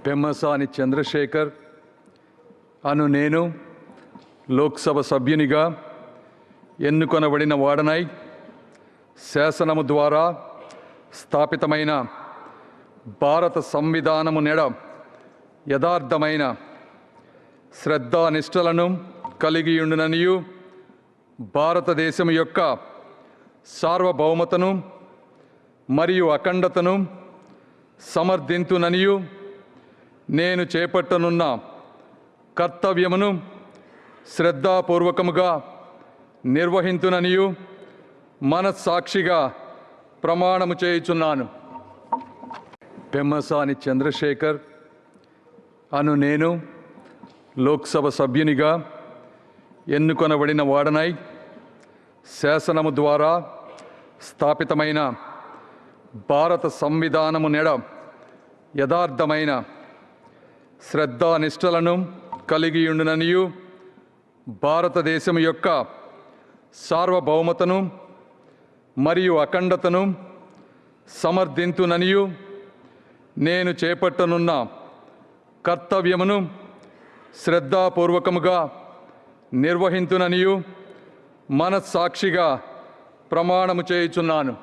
పెమ్మసాని చంద్రశేఖర్ అను నేను లోక్సభ సభ్యునిగా ఎన్నుకొనబడిన వాడనై శాసనము ద్వారా స్థాపితమైన భారత సంవిధానము నెడ యథార్థమైన శ్రద్ధానిష్టలను కలిగియుండుననియు భారతదేశం యొక్క సార్వభౌమతను మరియు అఖండతను సమర్థింతుననియు నేను చేపట్టనున్న కర్తవ్యమును శ్రద్ధాపూర్వకముగా నిర్వహింతుననియు మనస్సాక్షిగా ప్రమాణము చేయుచున్నాను. పెమ్మసాని చంద్రశేఖర్ అను నేను లోక్సభ సభ్యునిగా ఎన్నుకొనబడిన వాడనై శాసనము ద్వారా స్థాపితమైన భారత సంవిధానము నెడ యథార్థమైన శ్రద్ధానిష్టలను కలిగియుండుననియు భారతదేశం యొక్క సార్వభౌమతను మరియు అఖండతను సమర్థింతుననియు నేను చేపట్టనున్న కర్తవ్యమును శ్రద్ధాపూర్వకముగా నిర్వహింతుననియు మనస్సాక్షిగా ప్రమాణము చేయుచున్నాను.